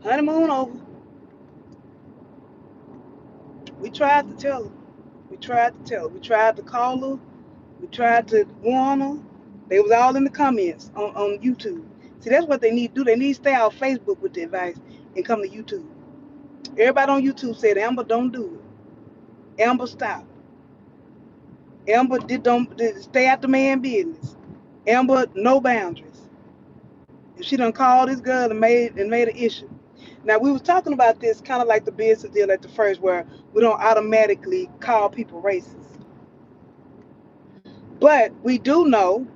Honeymoon over. We tried to tell her. We tried to tell her. We tried to call her. We tried to warn her. They was all in the comments on YouTube. See, that's what they need to do. They need to stay off Facebook with the advice and come to YouTube. Everybody on YouTube said, Amber, don't do it. Amber, stop. Amber, don't stay out the man business. Amber, no boundaries. And she done called this girl and made an issue. Now we was talking about this kind of like the business deal at the first, where we don't automatically call people racist, but we do know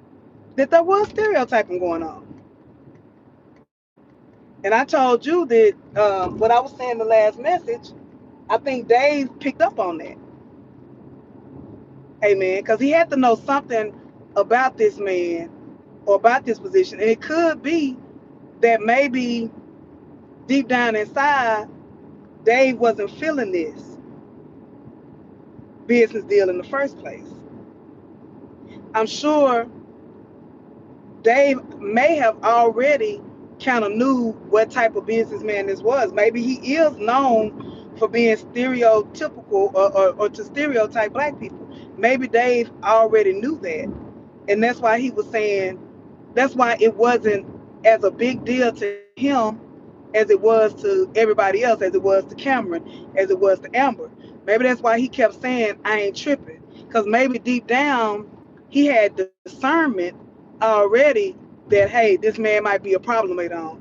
that there was stereotyping going on. And I told you that what I was saying the last message, I think Dave picked up on that. Amen. Because he had to know something about this man or about this position. And it could be that maybe deep down inside, Dave wasn't feeling this business deal in the first place. I'm sure Dave may have already kind of knew what type of businessman this was. Maybe he is known for being stereotypical or to stereotype black people. Maybe Dave already knew that. And that's why he was saying, that's why it wasn't as a big deal to him as it was to everybody else, as it was to Cameron, as it was to Amber. Maybe that's why he kept saying, I ain't tripping. Because maybe deep down, he had discernment already that, hey, this man might be a problem later on.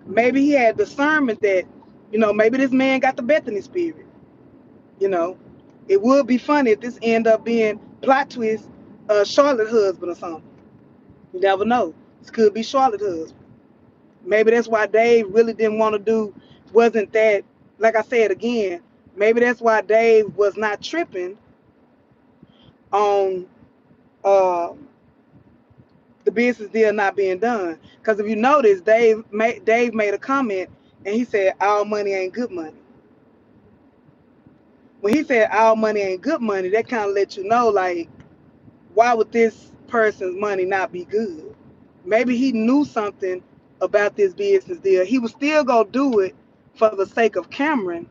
Maybe he had discernment that, maybe this man got the Bethany spirit. You know, it would be funny if this end up being plot twist, Charlotte husband or something. You never know. This could be Charlotte husband. Maybe that's why Dave really didn't want to do, wasn't that, like I said again, maybe that's why Dave was not tripping on uh, the business deal not being done. Because if you notice, Dave made a comment and he said, "Our money ain't good money." When he said "our money ain't good money," that kind of let you know, like, why would this person's money not be good? Maybe he knew something about this business deal. He was still gonna do it for the sake of Cameron,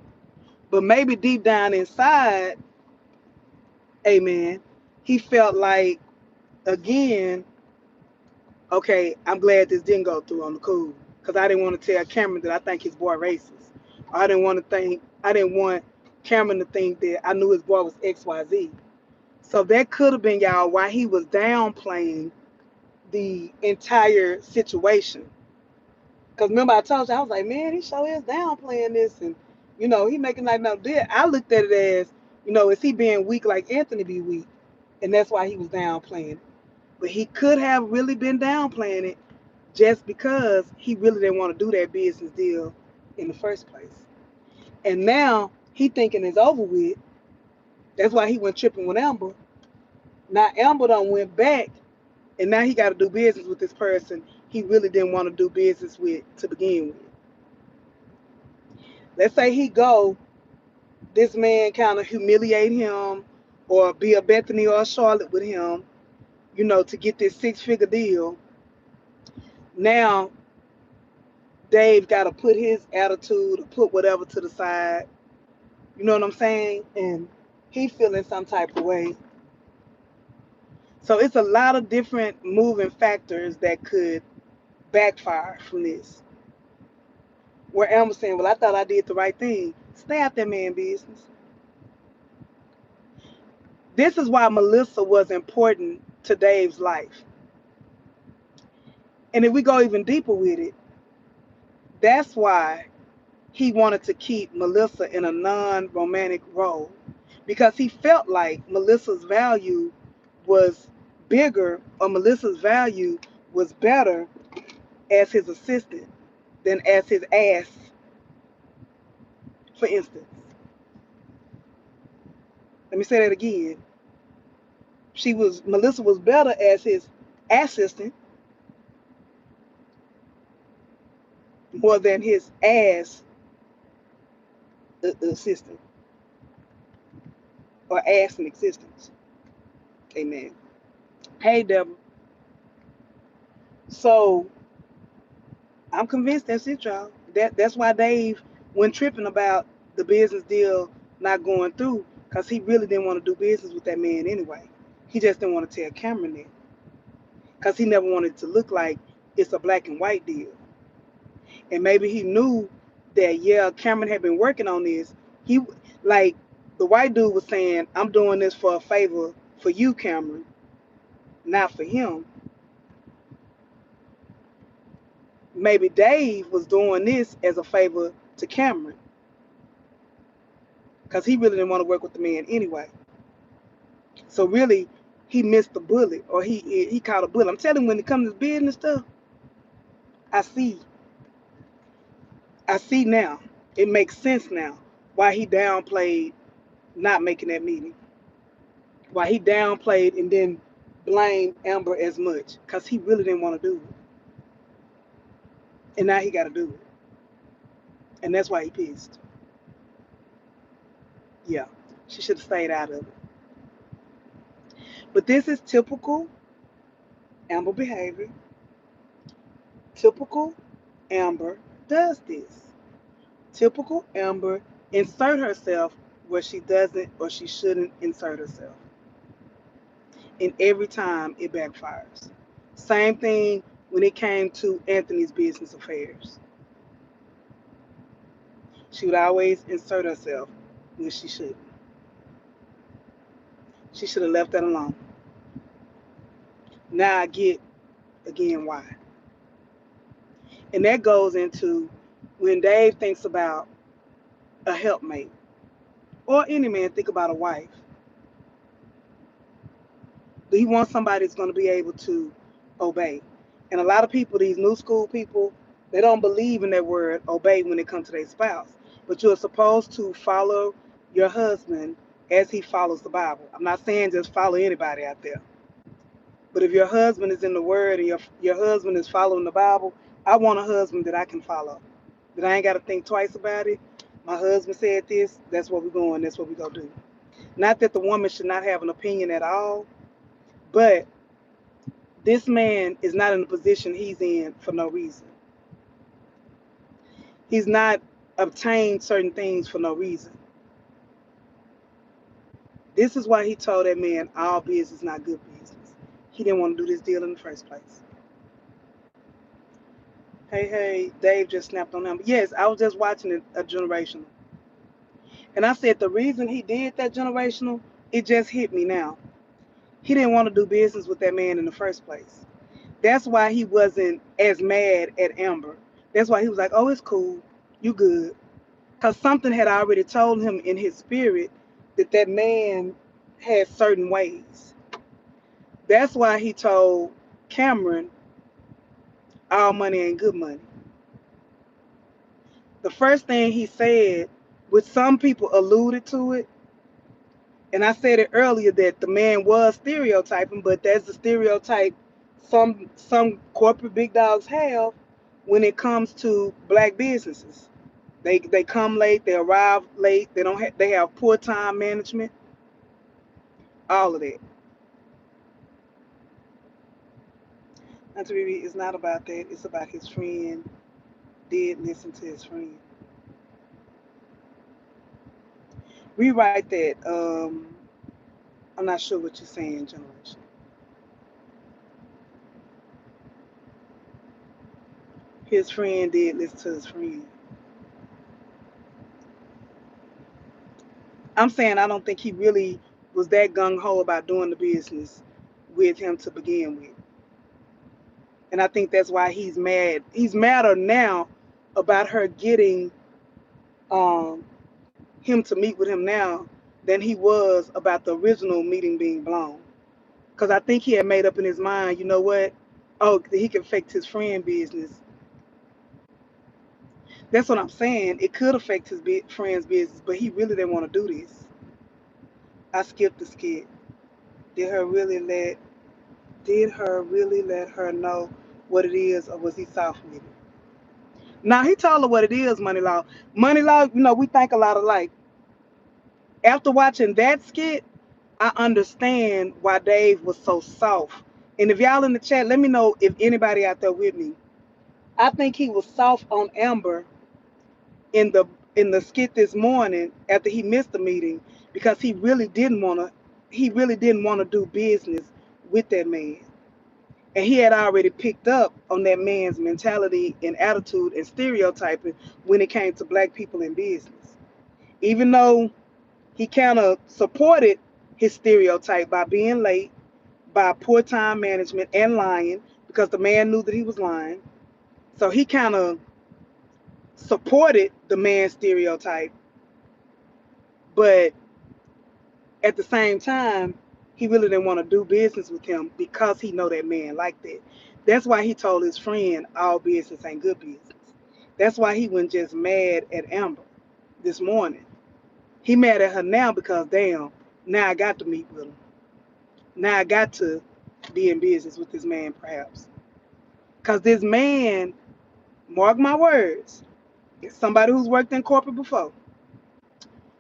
but maybe deep down inside, amen, he felt like, again, okay, I'm glad this didn't go through on the cool. Because I didn't want to tell Cameron that I think his boy racist. I didn't want Cameron to think that I knew his boy was XYZ. So that could have been, y'all, why he was downplaying the entire situation. Because remember, I told you, I was like, man, he sure is downplaying this. And, he making like no deal. I looked at it as, is he being weak like Anthony be weak? And that's why he was downplaying it. But he could have really been downplaying it just because he really didn't want to do that business deal in the first place. And now he thinking it's over with. That's why he went tripping with Amber. Now Amber done went back, and now he got to do business with this person he really didn't want to do business with to begin with. Let's say he go, this man kind of humiliate him, or be a Bethany or a Charlotte with him, to get this 6-figure deal. Now Dave got to put his attitude or put whatever to the side. You know what I'm saying? And he feeling some type of way. So it's a lot of different moving factors that could backfire from this. Where Elmer's saying, well, I thought I did the right thing. Stay out that man business. This is why Melissa was important to Dave's life. And if we go even deeper with it, that's why he wanted to keep Melissa in a non-romantic role. Because he felt like Melissa's value was bigger, or Melissa's value was better as his assistant than as his ass, for instance. Let me say that again. Melissa was better as his assistant more than his ass assistant, or ass in existence. Amen. Hey, Deborah. So I'm convinced that's it, y'all. That's why Dave went tripping about the business deal not going through, because he really didn't want to do business with that man anyway. He just didn't want to tell Cameron that, because he never wanted it to look like it's a black and white deal. And maybe he knew that, yeah, Cameron had been working on this. He, like, the white dude was saying, I'm doing this for a favor for you, Cameron, not for him. Maybe Dave was doing this as a favor to Cameron, because he really didn't want to work with the man anyway. So really, he missed the bullet, or he caught a bullet. I'm telling you, when it comes to business stuff, I see I see now. It makes sense now why he downplayed not making that meeting. Why he downplayed and then blamed Amber as much, because he really didn't want to do it, and now he got to do it, and that's why he pissed. Yeah, she should have stayed out of it. But this is typical Amber behavior. Typical Amber does this. Typical Amber insert herself where she doesn't or she shouldn't insert herself. And every time it backfires. Same thing when it came to Anthony's business affairs. She would always insert herself when she shouldn't. She should have left that alone. Now I get again why. And that goes into when Dave thinks about a helpmate, or any man think about a wife. Do he want somebody that's going to be able to obey? And a lot of people, these new school people, they don't believe in that word obey when it comes to their spouse. But you're supposed to follow your husband as he follows the Bible. I'm not saying just follow anybody out there. But if your husband is in the word and your husband is following the Bible, I want a husband that I can follow. That I ain't got to think twice about it. My husband said this, that's what we're going, that's what we're going to do. Not that the woman should not have an opinion at all, but this man is not in the position he's in for no reason. He's not obtained certain things for no reason. This is why he told that man all business is not good business. He didn't want to do this deal in the first place. Hey, Dave just snapped on him. Yes, I was just watching a generational. And I said the reason he did that generational, it just hit me now. He didn't want to do business with that man in the first place. That's why he wasn't as mad at Amber. That's why he was like, oh, it's cool. You good. Because something had already told him in his spirit that that man had certain ways. That's why he told Cameron, all money ain't good money. The first thing he said, which some people alluded to it, and I said it earlier that the man was stereotyping, but that's the stereotype some corporate big dogs have when it comes to black businesses. They come late, they arrive late, they have poor time management, all of that. Not to be, it's not about that. It's about his friend did listen to his friend. Rewrite that. I'm not sure what you're saying, generation. His friend did listen to his friend. I'm saying I don't think he really was that gung ho about doing the business with him to begin with. And I think that's why he's mad. He's madder now about her getting um, him to meet with him now than he was about the original meeting being blown. Because I think he had made up in his mind, you know what? Oh, he can affect his friend business. That's what I'm saying. It could affect his friend's business, but he really didn't want to do this. I skipped the skit. Did her really let did her really let her know what it is, or was he soft with it? Now he told her what it is, Money Law. Money Law, we think a lot alike. After watching that skit, I understand why Dave was so soft. And if y'all in the chat, let me know if anybody out there with me. I think he was soft on Amber in the skit this morning after he missed the meeting because he really didn't want to do business with that man. And he had already picked up on that man's mentality and attitude and stereotyping when it came to black people in business. Even though he kind of supported his stereotype by being late, by poor time management and lying, because the man knew that he was lying. So he kind of supported the man's stereotype, but at the same time, he really didn't want to do business with him because he know that man like that. That's why he told his friend all business ain't good business. That's why he wasn't just mad at Amber this morning. He mad at her now because damn, now I got to meet with him. Now I got to be in business with this man perhaps. Cause this man, mark my words, is somebody who's worked in corporate before.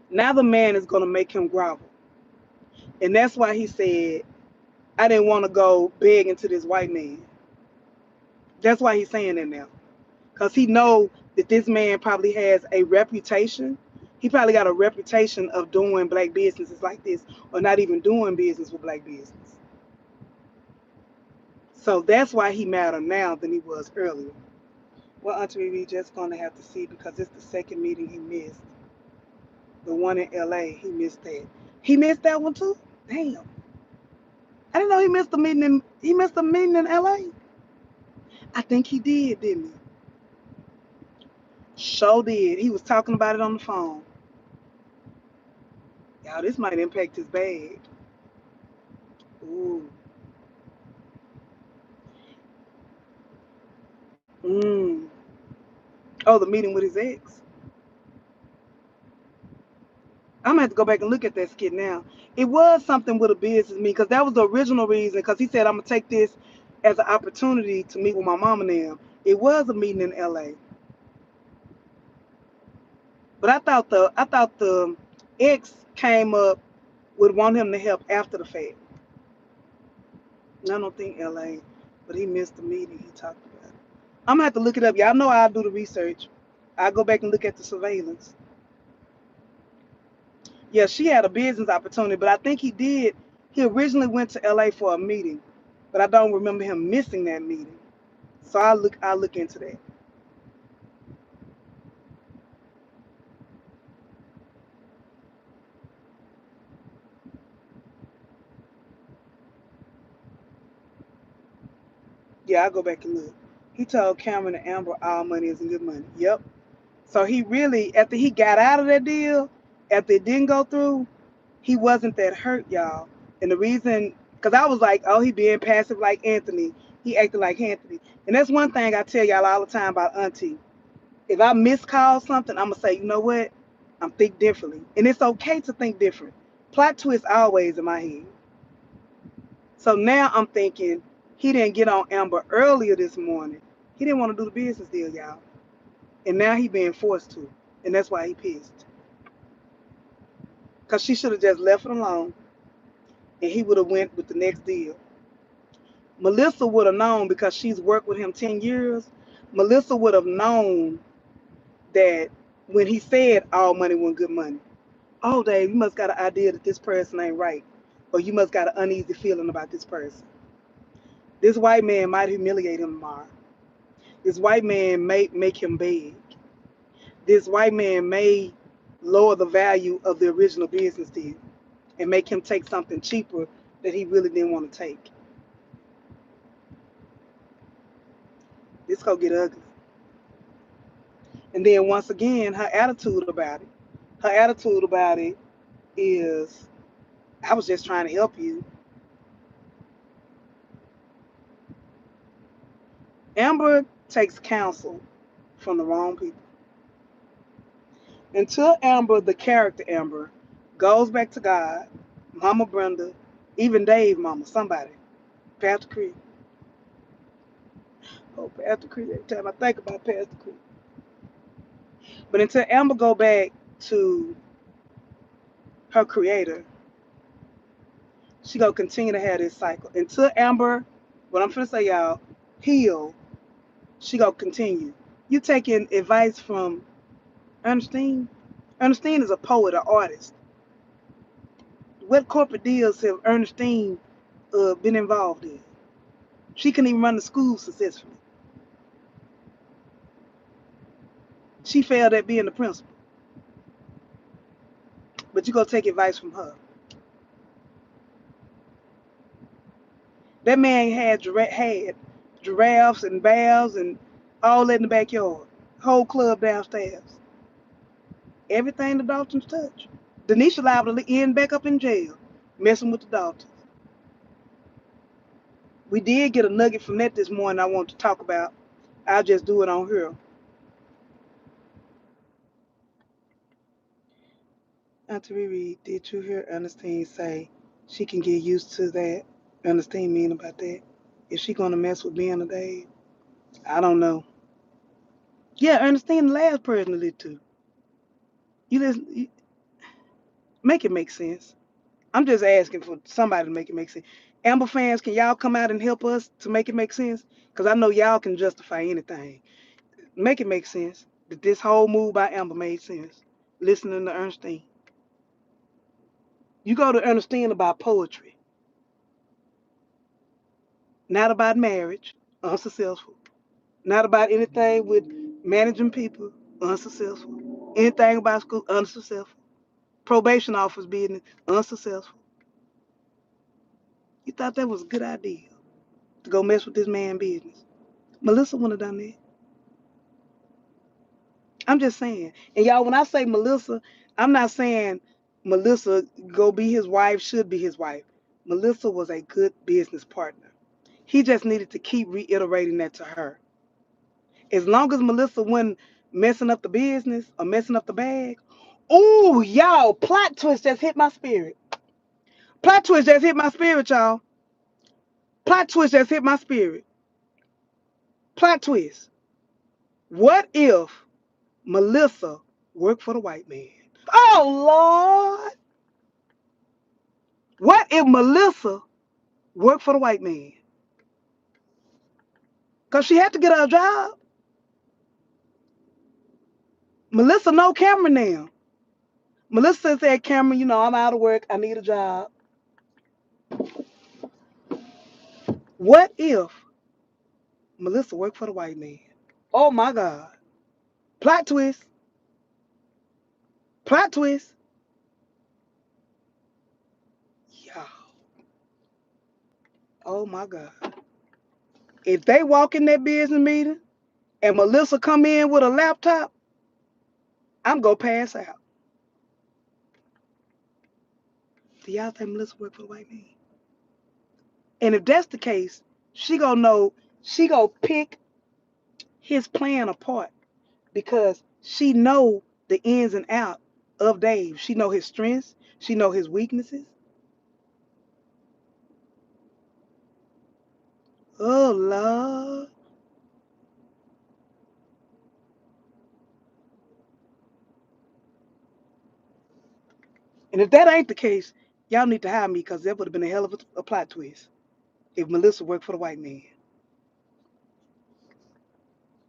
Now the man is gonna make him grovel. And that's why he said, I didn't want to go begging to this white man. That's why he's saying that now. Because he know that this man probably has a reputation. He probably got a reputation of doing black businesses like this or not even doing business with black business. So that's why he madder now than he was earlier. Well, Auntie we just going to have to see because it's the second meeting he missed. The one in LA, he missed that. He missed that one too? Damn. I didn't know he missed the meeting in LA. I think he did, didn't he? Sure did. He was talking about it on the phone. Y'all, this might impact his bag. Ooh. Mm. Oh, the meeting with his ex. I'm gonna have to go back and look at that skit now. It was something with a business meeting because that was the original reason. Because he said I'm gonna take this as an opportunity to meet with my mom and them. It was a meeting in LA, but I thought the ex came up would want him to help after the fact. I don't think LA, but he missed the meeting. He talked about it. I'm gonna have to look it up. Y'all know I'll do the research. I'll go back and look at the surveillance. Yeah, she had a business opportunity, but I think he did. He originally went to LA for a meeting, but I don't remember him missing that meeting. So I'll look into that. Yeah, I'll go back and look. He told Cameron and Amber all money isn't good money. Yep. So he really, after he got out of that deal, after it didn't go through, he wasn't that hurt, y'all. And the reason, because I was like, oh, he being passive like Anthony. He acting like Anthony. And that's one thing I tell y'all all the time about Auntie. If I miscall something, I'm going to say, you know what? I'm think differently. And it's okay to think different. Plot twist always in my head. So now I'm thinking he didn't get on Amber earlier this morning. He didn't want to do the business deal, y'all. And now he being forced to. And that's why he pissed. Because she should have just left it alone and he would have went with the next deal. Melissa would have known because she's worked with him 10 years. Melissa would have known that when he said all money wasn't good money. Oh, Dave, you must got an idea that this person ain't right. Or you must got an uneasy feeling about this person. This white man might humiliate him tomorrow. This white man may make him beg. This white man may lower the value of the original business deal and make him take something cheaper that he really didn't want to take. This gonna get ugly. And then once again, her attitude about it. Her attitude about it is, I was just trying to help you. Amber takes counsel from the wrong people. Until Amber, the character Amber, goes back to God, Mama Brenda, even Dave Mama, somebody, Pastor Creed. Oh, Pastor Creed, every time I think about Pastor Creed. But until Amber go back to her creator, she gonna continue to have this cycle. Until Amber, what I'm finna say y'all, heal, she gonna continue. You taking advice from Ernestine? Ernestine is a poet, an artist. What corporate deals have Ernestine been involved in? She couldn't even run the school successfully. She failed at being the principal. But you go take advice from her. That man had giraffes and bears and all that in the backyard. Whole club downstairs. Everything the Daltons touch. Denisha liable to end back up in jail, messing with the Daltons. We did get a nugget from that this morning I want to talk about. I'll just do it on here. Auntie Riri, did you hear Ernestine say she can get used to that? Ernestine mean about that? Is she gonna mess with being a Dave? I don't know. Yeah, Ernestine the last person to live to. Make it make sense. I'm just asking for somebody to make it make sense. Amber fans, can y'all come out and help us to make it make sense? Because I know y'all can justify anything. Make it make sense. That this whole move by Amber made sense. Listening to Ernestine. You go to Ernestine about poetry, not about marriage, unsuccessful. Not about anything with managing people, unsuccessful. Anything about school, unsuccessful. Probation office business, unsuccessful. You thought that was a good idea to go mess with this man's business. Melissa wouldn't have done that. I'm just saying. And y'all, when I say Melissa, I'm not saying Melissa go be his wife, should be his wife. Melissa was a good business partner. He just needed to keep reiterating that to her. As long as Melissa wasn't messing up the business or messing up the bag. Ooh, y'all, plot twist just hit my spirit. Plot twist just hit my spirit, y'all. Plot twist just hit my spirit. Plot twist. What if Melissa worked for the white man? Oh, Lord. What if Melissa worked for the white man? Because she had to get her a job. Melissa know Cameron now. Melissa said, Cameron, I'm out of work. I need a job. What if Melissa worked for the white man? Oh, my God. Plot twist. Plot twist. Yeah. Oh, my God. If they walk in that business meeting and Melissa come in with a laptop, I'm going to pass out. Do y'all think Melissa worked for the white man? And if that's the case, she going to know, she going to pick his plan apart because she know the ins and out of Dave. She know his strengths. She know his weaknesses. Oh, Lord. And if that ain't the case, y'all need to hire me because that would have been a hell of a plot twist if Melissa worked for the white man.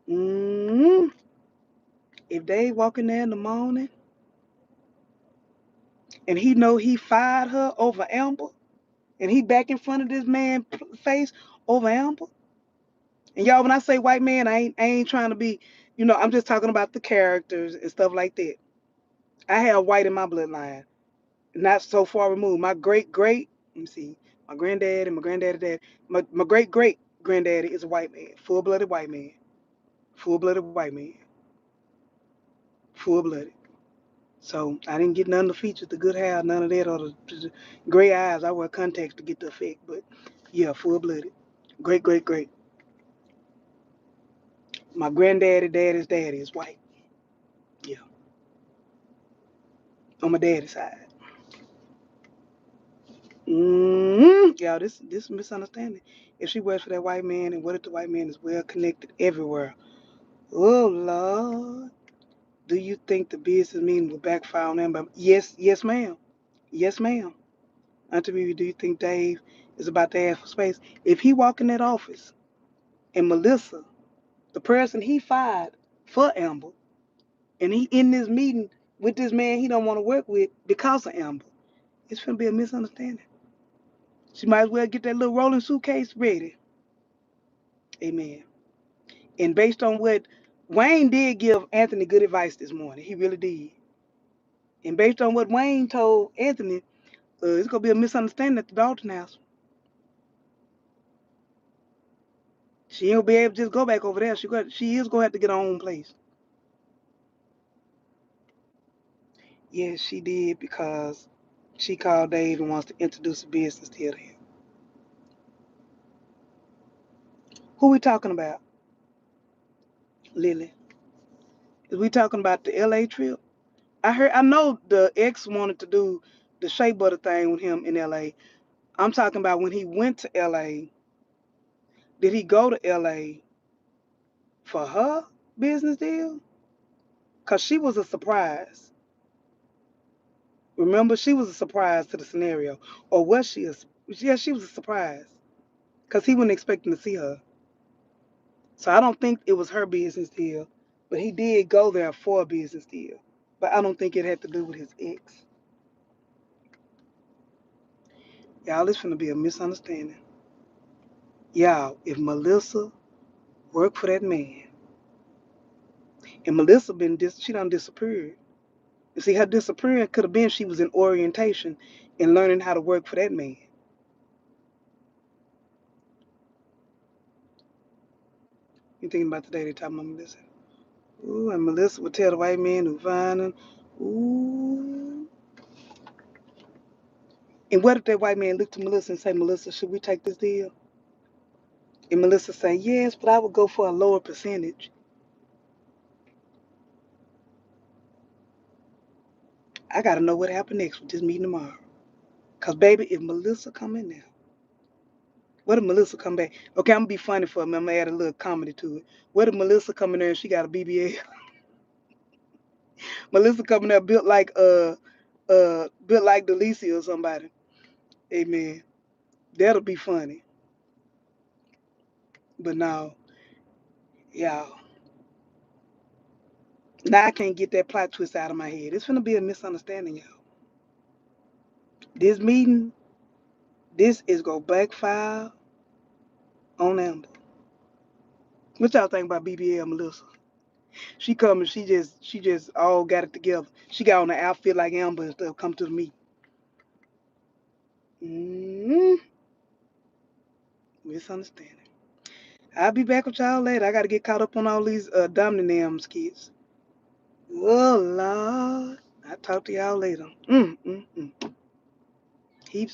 Mm-hmm. If Dave walk in there in the morning and he know he fired her over Amber and he back in front of this man face over Amber. And y'all, when I say white man, I ain't trying to be, I'm just talking about the characters and stuff like that. I have white in my bloodline, not so far removed. My great, let me see, my granddad and my granddaddy dad, my great granddaddy is a white man, full-blooded white man, full-blooded white man, full-blooded. So I didn't get none of the features, the good hair, none of that, or the gray eyes. I wear contacts to get the effect, but yeah, full-blooded. Great. My granddaddy, daddy's daddy is white. Yeah, on my daddy's side. Y'all, this misunderstanding. If she works for that white man, and what if the white man is well connected everywhere? Oh Lord, do you think the business meeting will backfire on them? Yes, ma'am. Yes, ma'am. Auntie Riri, do you think Dave is about to ask for space? If he walk in that office and Melissa, the person he fired for Amber, And he in this meeting with this man he don't want to work with because of Amber. It's gonna be a misunderstanding. She might as well get that little rolling suitcase ready. Amen. And based on what Wayne did give Anthony good advice this morning, he really did. And based on what Wayne told Anthony, it's gonna be a misunderstanding at the Dalton house. She ain't gonna be able to just go back over there. She is gonna have to get her own place. Yes, she did because she called Dave and wants to introduce a business to him. Who we talking about? Lily. Is we talking about the LA trip? I know the ex wanted to do the shea butter thing with him in LA. I'm talking about when he went to LA. Did he go to LA for her business deal? Cause she was a surprise. Remember, she was a surprise to the scenario. Or was she a? Yeah, she was a surprise. Cause he wasn't expecting to see her. So I don't think it was her business deal. But he did go there for a business deal. But I don't think it had to do with his ex. Y'all, it's gonna be a misunderstanding. Y'all, if Melissa worked for that man, and Melissa she done disappeared. You see, her disappearing could have been she was in orientation and learning how to work for that man. You thinking about the day they talking about Melissa? Ooh, and Melissa would tell the white man who find him, ooh. And what if that white man looked to Melissa and say, Melissa, should we take this deal? And Melissa say, yes, but I would go for a lower percentage. I gotta know what happened next with this meeting tomorrow. Cause baby, if Melissa come in there, what if Melissa come back? Okay, I'm gonna be funny for me. I'm gonna add a little comedy to it. What if Melissa come in there and she got a BBL? Melissa coming there built like Delicia or somebody. Amen. That'll be funny. But no, y'all. Now I can't get that plot twist out of my head. It's gonna be a misunderstanding, y'all. This meeting, this is gonna backfire on Amber. What y'all think about BBL Melissa? She come and she just all got it together. She got on the outfit like Amber and stuff. Come to the meet. Mm-hmm. Misunderstanding. I'll be back with y'all later. I gotta get caught up on all these Dominions kids. Oh Lord. I'll talk to y'all later. Mm-mm-mm.